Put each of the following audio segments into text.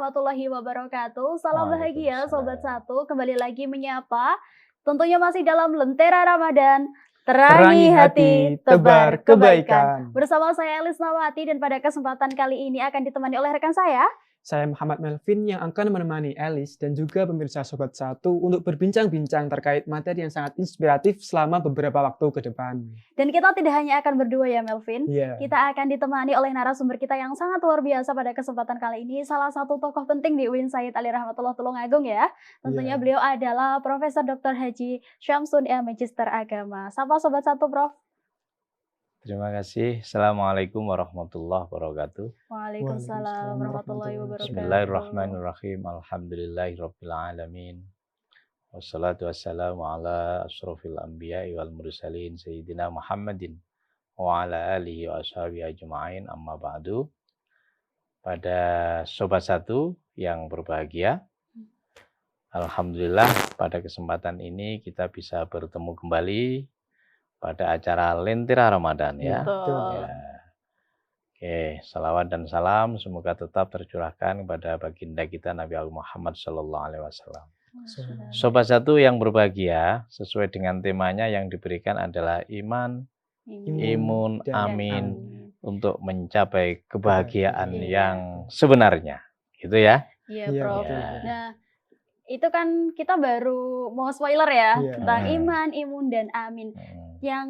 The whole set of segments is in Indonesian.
warahmatullahi wabarakatuh. Salam bahagia Sobat Waalaikumsalam. Satu. Kembali lagi menyapa. Tentunya masih dalam Lentera Ramadan. Terangi hati, tebar kebaikan. Bersama saya Elis Nawati dan pada kesempatan kali ini akan ditemani oleh rekan saya. Saya Muhammad Melvin yang akan menemani Elis dan juga pemirsa Sobat Satu untuk berbincang-bincang terkait materi yang sangat inspiratif selama beberapa waktu ke depan. Dan kita tidak hanya akan berdua ya Melvin. Iya. Kita akan ditemani oleh narasumber kita yang sangat luar biasa pada kesempatan kali ini. Salah satu tokoh penting di UIN Sayyid Ali Rahmatullah Tulungagung ya. Tentunya beliau adalah Profesor Dr. Haji Syamsun ya, Magister Agama. Sapa Sobat Satu, Prof. Terima kasih. Assalamualaikum warahmatullahi wabarakatuh. Waalaikumsalam warahmatullahi wabarakatuh. Bismillahirrahmanirrahim. Alhamdulillahirabbil alamin. Wassalatu wassalamu ala asyrofil anbiya'i wal mursalin sayyidina Muhammadin wa ala alihi wa ashabihi ajma'in, amma ba'du. Pada Sobat Satu yang berbahagia, alhamdulillah pada kesempatan ini kita bisa bertemu kembali pada acara Lentera Ramadan ya. Betul. Ya. Oke, salawat dan salam semoga tetap tercurahkan kepada baginda kita Nabi Muhammad SAW. Sobat Satu yang berbahagia, sesuai dengan temanya yang diberikan adalah iman, imun, amin, untuk mencapai kebahagiaan yang sebenarnya. Gitu ya. Iya, Prof. Ya. Nah, itu kan kita baru mau spoiler ya tentang iman, imun, dan amin. Yang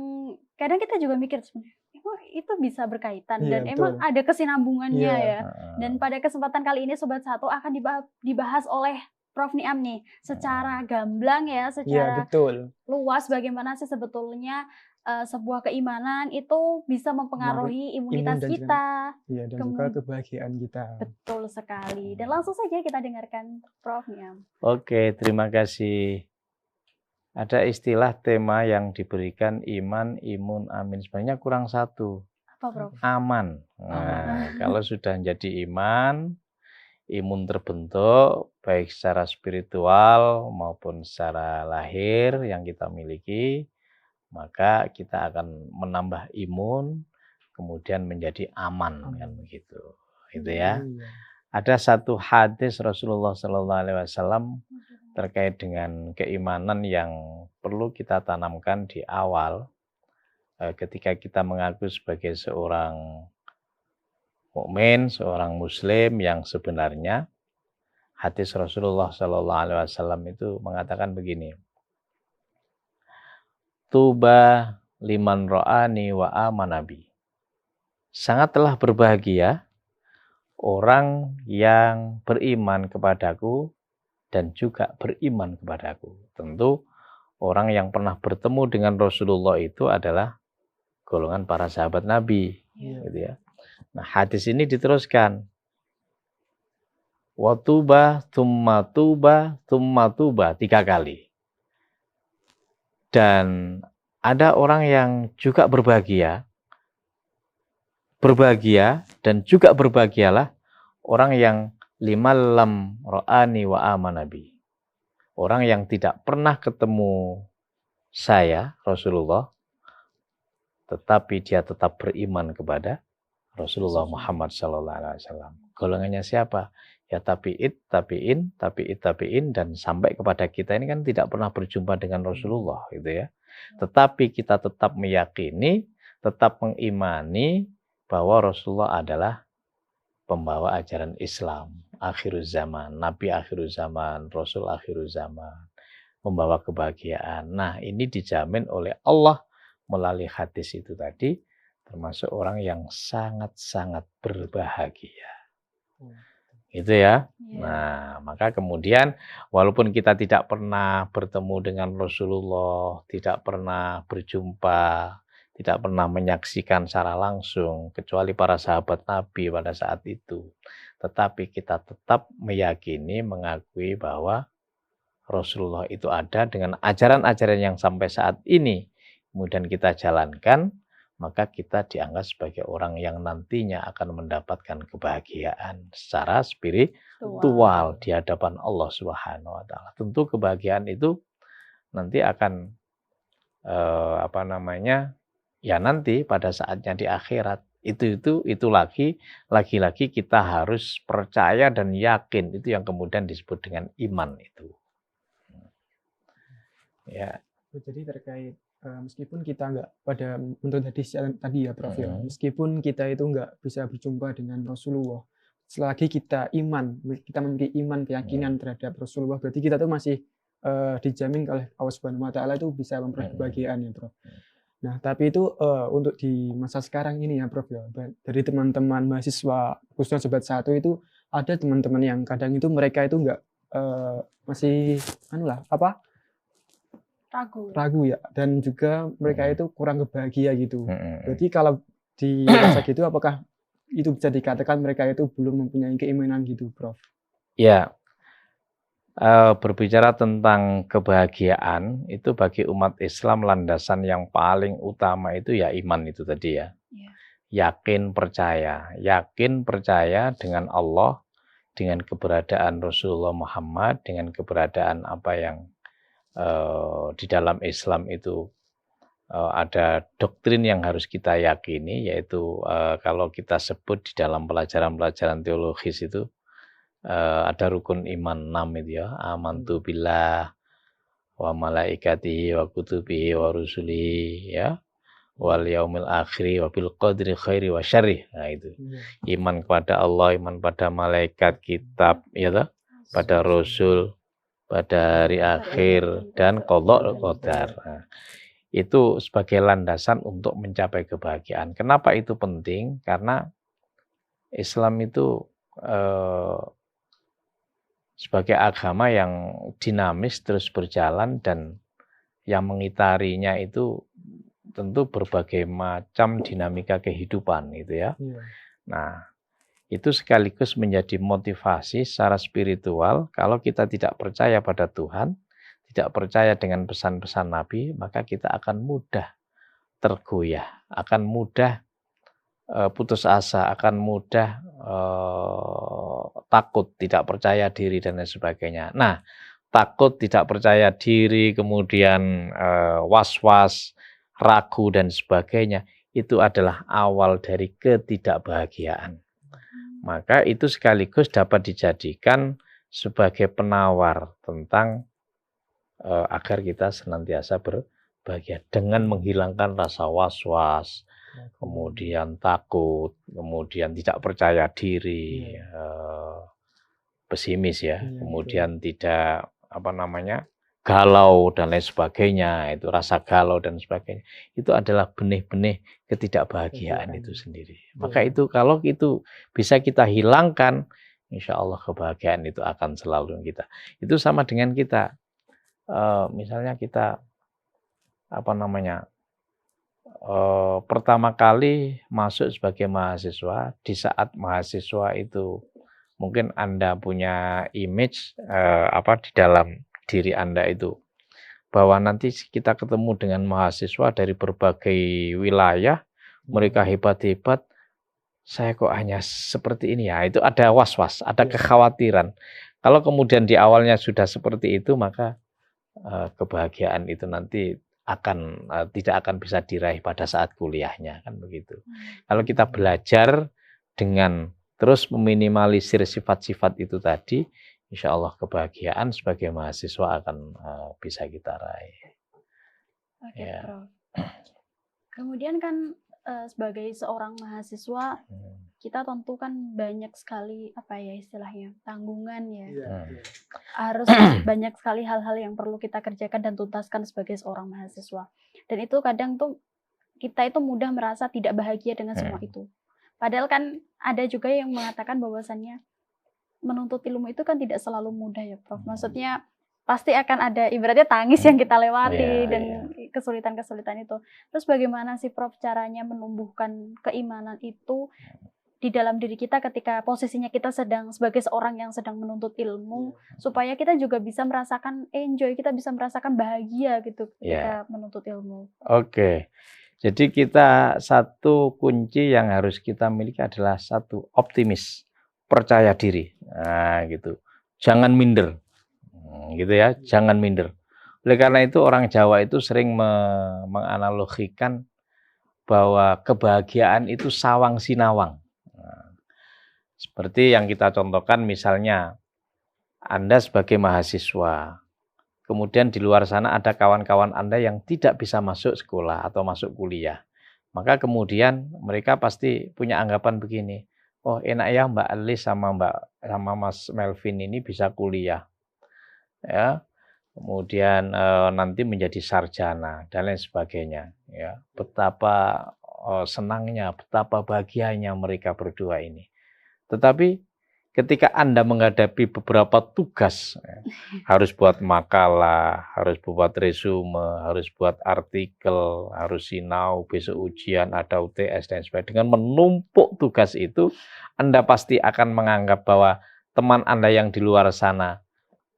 kadang kita juga mikir sebenarnya, emang itu bisa berkaitan dan emang ada kesinambungannya ya. Dan pada kesempatan kali ini Sobat Satu akan dibahas oleh Prof Niam nih secara gamblang ya, secara luas bagaimana sih sebetulnya sebuah keimanan itu bisa mempengaruhi imunitas kita. Iya, dan juga kebahagiaan kita. Betul sekali. Dan langsung saja kita dengarkan Prof Niam. Oke, terima kasih. Ada istilah tema yang diberikan iman, imun, amin. Sebenarnya kurang satu. Apa, Prof? Aman. Nah, kalau sudah jadi iman, imun terbentuk, baik secara spiritual maupun secara lahir yang kita miliki, maka kita akan menambah imun, kemudian menjadi aman, kan begitu. Itu ya. Ada satu hadis Rasulullah SAW terkait dengan keimanan yang perlu kita tanamkan di awal ketika kita mengaku sebagai seorang mukmin, seorang muslim yang sebenarnya. Hadis Rasulullah SAW itu mengatakan begini. Tuba liman ro'ani wa amanabi. Sangatlah berbahagia orang yang beriman kepadaku dan juga beriman kepadaku. Tentu orang yang pernah bertemu dengan Rasulullah itu adalah golongan para sahabat Nabi. Gitu ya. Nah, hadis ini diteruskan. Wa tuba, thumma tuba, thumma tuba, 3 kali. Dan ada orang yang juga berbahagia dan juga berbahagialah orang yang limalam ro'ani wa amanabi. Orang yang tidak pernah ketemu saya, Rasulullah, tetapi dia tetap beriman kepada Rasulullah Muhammad SAW. Golongannya siapa? Ya tabi'in, dan sampai kepada kita ini kan tidak pernah berjumpa dengan Rasulullah, gitu ya. Tetapi kita tetap meyakini, tetap mengimani bahwa Rasulullah adalah pembawa ajaran Islam, akhirul zaman, Nabi akhirul zaman, Rasul akhirul zaman, membawa kebahagiaan. Nah, ini dijamin oleh Allah melalui hadis itu tadi, termasuk orang yang sangat-sangat berbahagia. Itu ya. Nah, maka kemudian walaupun kita tidak pernah bertemu dengan Rasulullah, tidak pernah berjumpa, tidak pernah menyaksikan secara langsung, kecuali para sahabat Nabi pada saat itu. Tetapi kita tetap meyakini, mengakui bahwa Rasulullah itu ada dengan ajaran-ajaran yang sampai saat ini. Kemudian kita jalankan, maka kita dianggap sebagai orang yang nantinya akan mendapatkan kebahagiaan secara spiritual di hadapan Allah Subhanahu wa Ta'ala. Tentu kebahagiaan itu nanti akan ya nanti pada saatnya di akhirat Itu lagi-lagi kita harus percaya dan yakin, itu yang kemudian disebut dengan iman itu. Ya. Jadi terkait meskipun kita nggak pada menurut hadis tadi ya Prof ya, meskipun kita itu nggak bisa berjumpa dengan Rasulullah, selagi kita memiliki iman keyakinan terhadap Rasulullah, berarti kita tuh masih dijamin oleh Allah Subhanahu Wa Taala itu bisa memperoleh kebahagiaan ya Prof. Nah tapi itu untuk di masa sekarang ini ya Prof ya, dari teman-teman mahasiswa khususnya Sobat Satu itu ada teman-teman yang kadang itu mereka itu nggak masih ragu ya, dan juga mereka itu kurang kebahagia gitu. Berarti kalau di masa gitu apakah itu bisa dikatakan mereka itu belum mempunyai keimanan gitu Prof? Ya, berbicara tentang kebahagiaan itu bagi umat Islam landasan yang paling utama itu ya iman itu tadi ya. Yakin percaya dengan Allah, dengan keberadaan Rasulullah Muhammad, dengan keberadaan apa yang di dalam Islam itu ada doktrin yang harus kita yakini, yaitu kalau kita sebut di dalam pelajaran-pelajaran teologis itu ada rukun iman 6 itu ya, amantu billah wa malaikatihi wa kutubihi wa rusulihi ya, wal yaumil akhir wa bil qadri khairi wa syarri. Nah itu. Iman kepada Allah, iman pada malaikat, kitab ya toh, pada rasul, pada hari akhir dan qada qadar. Nah, itu sebagai landasan untuk mencapai kebahagiaan. Kenapa itu penting? Karena Islam itu sebagai agama yang dinamis terus berjalan, dan yang mengitarinya itu tentu berbagai macam dinamika kehidupan itu ya. Nah, itu sekaligus menjadi motivasi secara spiritual. Kalau kita tidak percaya pada Tuhan, tidak percaya dengan pesan-pesan Nabi, maka kita akan mudah tergoyah, akan mudah putus asa, akan mudah takut, tidak percaya diri dan lain sebagainya. Nah, takut, tidak percaya diri, kemudian was-was, ragu dan sebagainya, itu adalah awal dari ketidakbahagiaan. Maka itu sekaligus dapat dijadikan sebagai penawar tentang agar kita senantiasa berbahagia dengan menghilangkan rasa was-was, kemudian takut, kemudian tidak percaya diri, pesimis ya, kemudian tidak galau dan lain sebagainya, itu rasa galau dan sebagainya, itu adalah benih-benih ketidakbahagiaan itu sendiri. Maka itu kalau itu bisa kita hilangkan, insya Allah kebahagiaan itu akan selalu kita. Itu sama dengan kita, misalnya kita pertama kali masuk sebagai mahasiswa, di saat mahasiswa itu mungkin Anda punya image di dalam diri Anda itu, bahwa nanti kita ketemu dengan mahasiswa dari berbagai wilayah, mereka hebat-hebat, saya kok hanya seperti ini ya, itu ada was-was, ada kekhawatiran. Kalau kemudian di awalnya sudah seperti itu, maka kebahagiaan itu nanti tidak akan bisa diraih pada saat kuliahnya, kan begitu. Kalau kita belajar dengan terus meminimalisir sifat-sifat itu tadi, insya Allah kebahagiaan sebagai mahasiswa akan bisa kita raih. Oke, Prof. Kemudian kan sebagai seorang mahasiswa, kita tentu kan banyak sekali istilahnya tanggungan ya. Harus banyak sekali hal-hal yang perlu kita kerjakan dan tuntaskan sebagai seorang mahasiswa. Dan itu kadang tuh kita itu mudah merasa tidak bahagia dengan semua itu. Padahal kan ada juga yang mengatakan bahwasannya menuntut ilmu itu kan tidak selalu mudah ya Prof. Maksudnya pasti akan ada ibaratnya tangis yang kita lewati dan kesulitan-kesulitan itu. Terus bagaimana sih Prof caranya menumbuhkan keimanan itu di dalam diri kita ketika posisinya kita sedang sebagai seorang yang sedang menuntut ilmu, supaya kita juga bisa merasakan enjoy, kita bisa merasakan bahagia gitu ketika menuntut ilmu. Oke. Jadi kita satu kunci yang harus kita miliki adalah satu optimis, percaya diri. Nah, gitu. Jangan minder. Gitu ya, jangan minder. Oleh karena itu orang Jawa itu sering menganalogikan bahwa kebahagiaan itu sawang sinawang. Nah, seperti yang kita contohkan misalnya, Anda sebagai mahasiswa, kemudian di luar sana ada kawan-kawan Anda yang tidak bisa masuk sekolah atau masuk kuliah. Maka kemudian mereka pasti punya anggapan begini, oh enak ya Mbak Alis sama Mas Melvin ini bisa kuliah. Ya, kemudian nanti menjadi sarjana dan lain sebagainya. Ya, betapa senangnya, betapa bahagianya mereka berdua ini. Tetapi ketika Anda menghadapi beberapa tugas, harus buat makalah, harus buat resume, harus buat artikel, harus sinau, besok ujian, ada UTS dan sebagainya. Dengan menumpuk tugas itu, Anda pasti akan menganggap bahwa teman Anda yang di luar sana,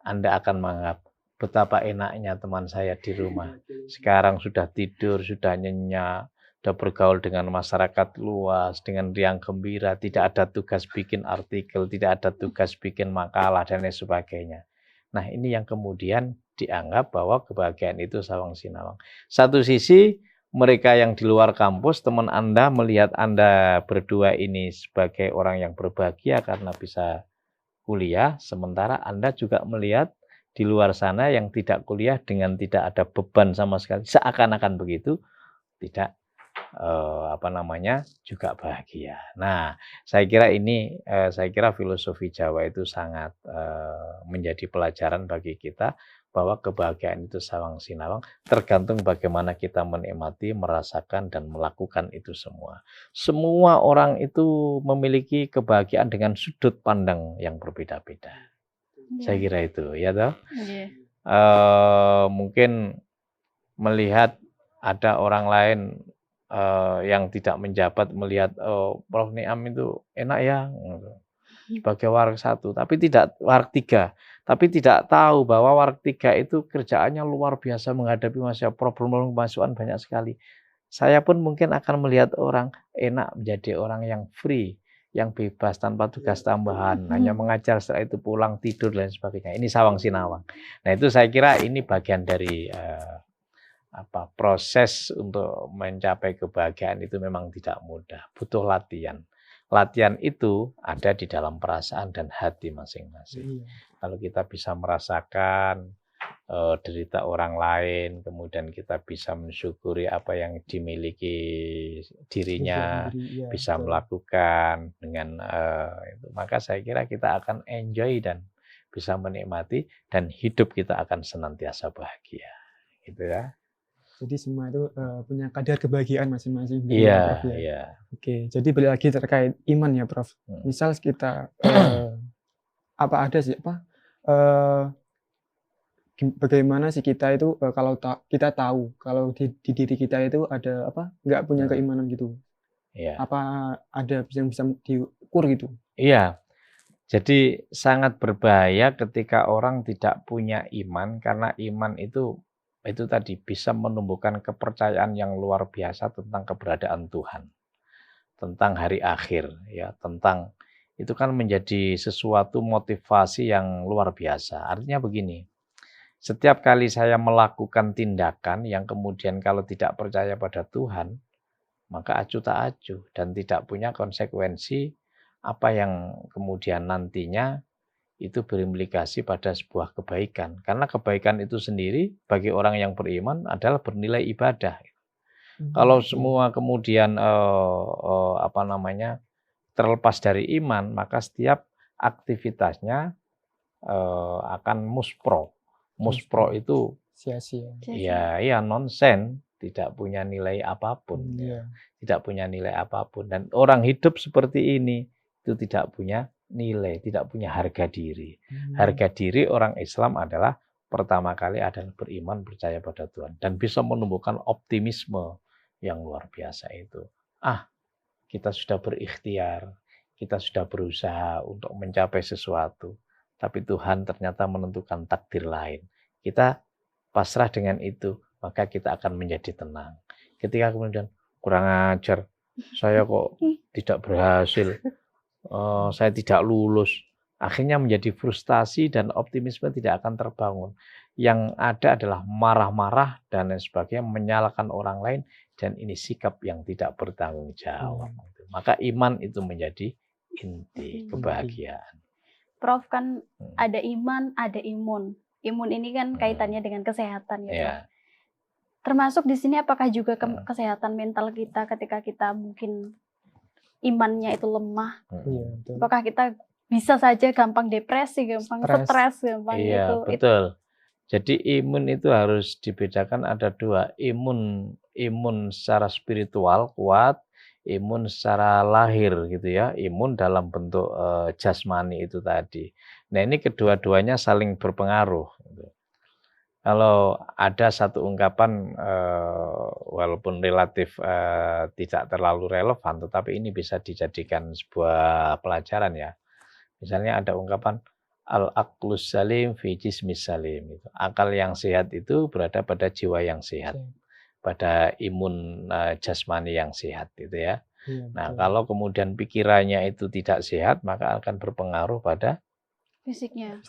Anda akan menganggap betapa enaknya teman saya di rumah. Sekarang sudah tidur, sudah nyenyak, sudah bergaul dengan masyarakat luas, dengan riang gembira, tidak ada tugas bikin artikel, tidak ada tugas bikin makalah, dan lain sebagainya. Nah, ini yang kemudian dianggap bahwa kebahagiaan itu sawang sinawang. Satu sisi, mereka yang di luar kampus, teman Anda melihat Anda berdua ini sebagai orang yang berbahagia karena bisa kuliah, sementara Anda juga melihat di luar sana yang tidak kuliah dengan tidak ada beban sama sekali, seakan-akan begitu, tidak juga bahagia. Nah, saya kira filosofi Jawa itu sangat menjadi pelajaran bagi kita bahwa kebahagiaan itu sawang sinawang, tergantung bagaimana kita menikmati, merasakan dan melakukan itu semua. Semua orang itu memiliki kebahagiaan dengan sudut pandang yang berbeda-beda. Saya kira itu, ya toh. Mungkin melihat ada orang lain yang tidak menjabat melihat Prof. Niam itu enak ya sebagai warga 1, tapi tidak warga 3, tapi tidak tahu bahwa warga 3 itu kerjaannya luar biasa menghadapi masalah problem pemasukan banyak sekali. Saya pun mungkin akan melihat orang enak menjadi orang yang free, yang bebas tanpa tugas tambahan, hanya mengajar setelah itu pulang tidur dan sebagainya. Ini sawang sinawang. Nah, itu saya kira ini bagian dari proses untuk mencapai kebahagiaan itu memang tidak mudah, butuh latihan. Latihan itu ada di dalam perasaan dan hati masing-masing. Kalau kita bisa merasakan derita orang lain, kemudian kita bisa mensyukuri apa yang dimiliki dirinya, bisa melakukan dengan itu, maka saya kira kita akan enjoy dan bisa menikmati, dan hidup kita akan senantiasa bahagia, gitu ya. Jadi semua itu punya kadar kebahagiaan masing-masing. Iya, Prof, ya? Iya. Oke, jadi balik lagi terkait iman ya, Prof. Misal kita bagaimana sih kita itu kalau kita tahu kalau di diri kita itu ada nggak punya keimanan gitu. Iya. Apa ada yang bisa diukur gitu? Iya. Jadi sangat berbahaya ketika orang tidak punya iman, karena iman itu tadi bisa menumbuhkan kepercayaan yang luar biasa tentang keberadaan Tuhan, tentang hari akhir, ya, tentang itu kan menjadi sesuatu motivasi yang luar biasa. Artinya begini, setiap kali saya melakukan tindakan yang kemudian kalau tidak percaya pada Tuhan, maka acuh tak acuh dan tidak punya konsekuensi apa yang kemudian nantinya itu berimplikasi pada sebuah kebaikan. Karena kebaikan itu sendiri bagi orang yang beriman adalah bernilai ibadah. Kalau semua kemudian terlepas dari iman, maka setiap aktivitasnya akan muspro. Muspro itu sia-sia. Ya nonsen, tidak punya nilai apapun. Tidak punya nilai apapun. Dan orang hidup seperti ini itu tidak punya nilai, tidak punya harga diri. Harga diri orang Islam adalah pertama kali adalah beriman, percaya pada Tuhan, dan bisa menumbuhkan optimisme yang luar biasa itu. Kita sudah berikhtiar, kita sudah berusaha untuk mencapai sesuatu, tapi Tuhan ternyata menentukan takdir lain. Kita pasrah dengan itu, maka kita akan menjadi tenang. Ketika kemudian kurang ajar, saya kok tidak berhasil, saya tidak lulus, akhirnya menjadi frustasi dan optimisme tidak akan terbangun. Yang ada adalah marah-marah dan lain sebagainya, menyalahkan orang lain, dan ini sikap yang tidak bertanggung jawab. Maka iman itu menjadi inti kebahagiaan. Prof, kan ada iman, ada imun. Imun ini kan kaitannya dengan kesehatan ya, Prof. Termasuk di sini apakah juga kesehatan mental kita ketika kita mungkin imannya itu lemah? Apakah kita bisa saja gampang depresi, gampang stres, gampang itu? Betul. Jadi imun itu harus dibedakan, ada dua, imun secara spiritual kuat, imun secara lahir gitu ya, imun dalam bentuk jasmani itu tadi. Nah ini kedua-duanya saling berpengaruh. Gitu. Kalau ada satu ungkapan walaupun relatif tidak terlalu relevan, tetapi ini bisa dijadikan sebuah pelajaran ya. Misalnya ada ungkapan al-aqlus salim fi jismis salim. Akal yang sehat itu berada pada jiwa yang sehat, pada imun jasmani yang sehat gitu ya. Nah, kalau kemudian pikirannya itu tidak sehat, maka akan berpengaruh pada fisiknya.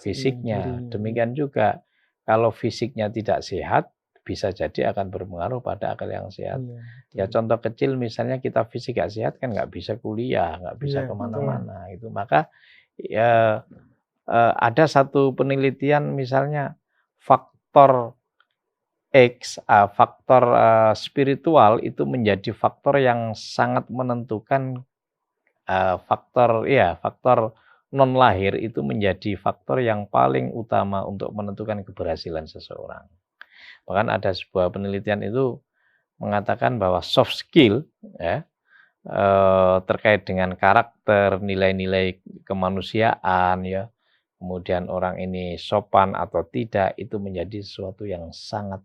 Demikian juga kalau fisiknya tidak sehat, bisa jadi akan berpengaruh pada akal yang sehat. Ya contoh kecil misalnya kita fisik gak sehat kan nggak bisa kuliah, nggak bisa kemana-mana. Itu maka ya ada satu penelitian misalnya faktor X, faktor spiritual itu menjadi faktor yang sangat menentukan, faktor non lahir itu menjadi faktor yang paling utama untuk menentukan keberhasilan seseorang. Bahkan ada sebuah penelitian itu mengatakan bahwa soft skill ya, terkait dengan karakter, nilai-nilai kemanusiaan ya, kemudian orang ini sopan atau tidak, itu menjadi sesuatu yang sangat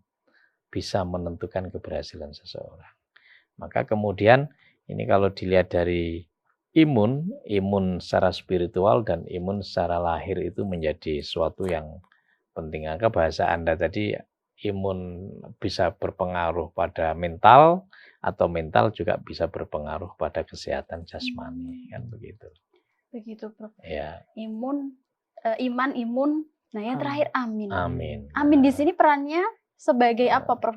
bisa menentukan keberhasilan seseorang. Maka kemudian ini kalau dilihat dari imun secara spiritual dan imun secara lahir itu menjadi sesuatu yang penting. Maka bahasa Anda tadi imun bisa berpengaruh pada mental, atau mental juga bisa berpengaruh pada kesehatan jasmani, kan begitu. Begitu, Prof. Ya. Imun, iman, imun. Nah, yang terakhir amin. Amin. Amin di sini perannya sebagai apa, Prof?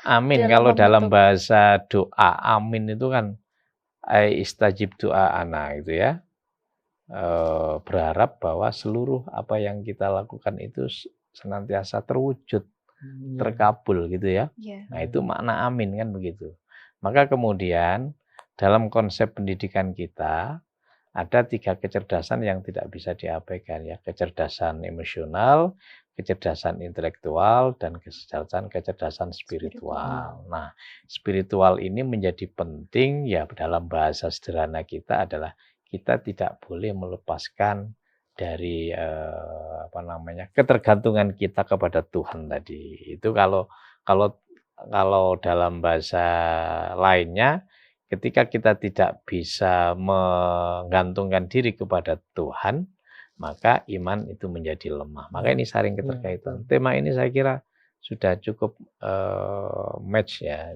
Amin kalau dalam bahasa doa, amin itu kan istajib doa ana gitu ya. Berharap bahwa seluruh apa yang kita lakukan itu senantiasa terwujud, terkabul gitu ya. Nah itu makna amin kan begitu. Maka kemudian dalam konsep pendidikan kita ada 3 kecerdasan yang tidak bisa diabaikan ya. Kecerdasan emosional, kecerdasan intelektual, dan kecerdasan spiritual. Nah, spiritual ini menjadi penting ya, dalam bahasa sederhana kita adalah kita tidak boleh melepaskan dari ketergantungan kita kepada Tuhan tadi. Itu kalau dalam bahasa lainnya, ketika kita tidak bisa menggantungkan diri kepada Tuhan, maka iman itu menjadi lemah. Maka ini saling keterkaitan. Tema ini saya kira sudah cukup match ya,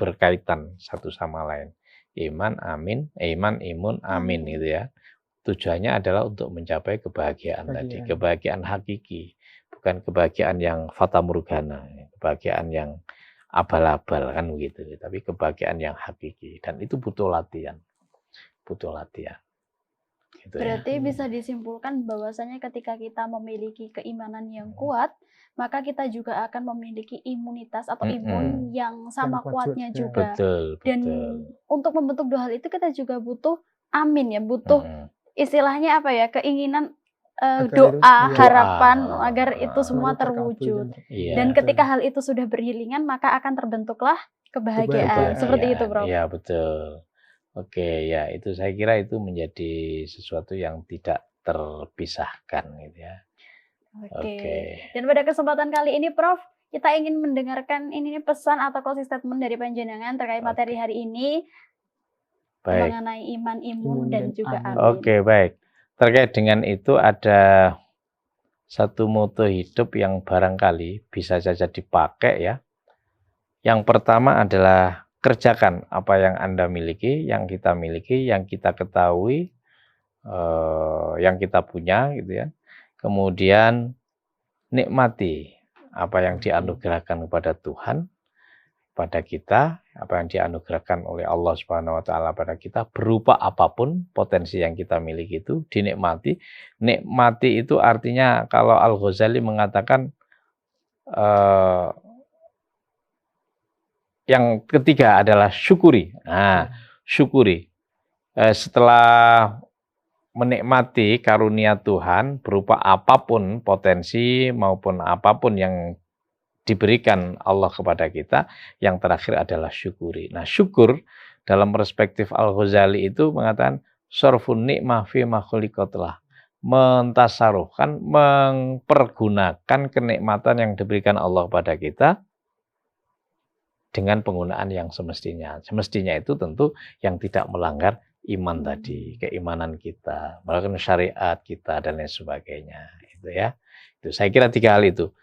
berkaitan satu sama lain. Iman, amin, iman, imun, amin gitu ya. Tujuannya adalah untuk mencapai kebahagiaan tadi, kebahagiaan hakiki, bukan kebahagiaan yang fata morgana, kebahagiaan yang abal-abal kan begitu, tapi kebahagiaan yang hakiki, dan itu butuh latihan. Gitu berarti bisa disimpulkan bahwasanya ketika kita memiliki keimanan yang kuat, maka kita juga akan memiliki imunitas atau imun yang sama kuatnya juga. Betul. Dan untuk membentuk 2 hal itu kita juga butuh amin ya, butuh istilahnya apa ya, keinginan, doa, harapan agar itu semua terwujud. Dan ketika hal itu sudah beriringan, maka akan terbentuklah kebahagiaan. Seperti itu, Prof. Iya, betul. Oke, ya itu saya kira itu menjadi sesuatu yang tidak terpisahkan gitu ya. Oke. Dan pada kesempatan kali ini, Prof, kita ingin mendengarkan ini pesan atau closing statement dari panjenengan terkait materi hari ini. Mengenai iman, imun, dan juga amin. Oke, baik. Terkait dengan itu ada satu moto hidup yang barangkali bisa saja dipakai ya. Yang pertama adalah kerjakan apa yang Anda miliki, yang kita miliki, yang kita ketahui, yang kita punya gitu ya. Kemudian nikmati apa yang dianugerahkan kepada Tuhan. pada kita, apa yang dianugerahkan oleh Allah Subhanahu wa taala pada kita berupa apapun potensi yang kita miliki itu dinikmati. Nikmati itu artinya kalau Al-Ghazali mengatakan yang ketiga adalah syukuri. Nah, syukuri. Setelah menikmati karunia Tuhan berupa apapun potensi maupun apapun yang diberikan Allah kepada kita, yang terakhir adalah syukuri. Nah, syukur dalam perspektif Al-Ghazali itu mengatakan sarfun nikmah fi ma khuliqatlah, mentasarufkan, mempergunakan kenikmatan yang diberikan Allah pada kita dengan penggunaan yang semestinya. Semestinya itu tentu yang tidak melanggar iman tadi, keimanan kita, melakukan syariat kita dan lain sebagainya. Itu ya. Itu saya kira 3 hal itu.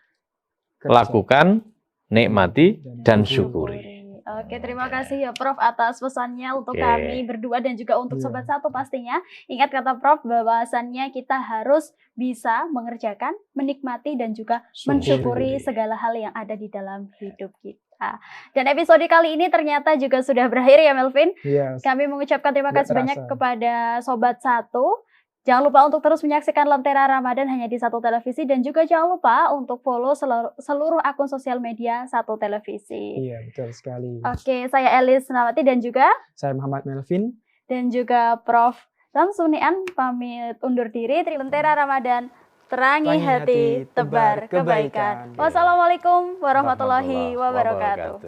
Lakukan, nikmati, dan syukuri. Oke, terima kasih ya Prof atas pesannya untuk kami berdua dan juga untuk Sobat Satu pastinya. Ingat kata Prof bahwasannya kita harus bisa mengerjakan, menikmati dan juga mensyukuri segala hal yang ada di dalam hidup kita. Dan episode kali ini ternyata juga sudah berakhir ya Melvin. Kami mengucapkan terima kasih banyak kepada Sobat Satu. Jangan lupa untuk terus menyaksikan Lentera Ramadan hanya di Satu Televisi dan juga jangan lupa untuk follow seluruh akun sosial media Satu Televisi. Iya, betul sekali. Oke, saya Elis Nawati dan juga saya Muhammad Melvin dan juga Prof Samsunian pamit undur diri. Lentera Ramadan, terangi hati, tebar kebaikan. Wassalamualaikum warahmatullahi wabarakatuh.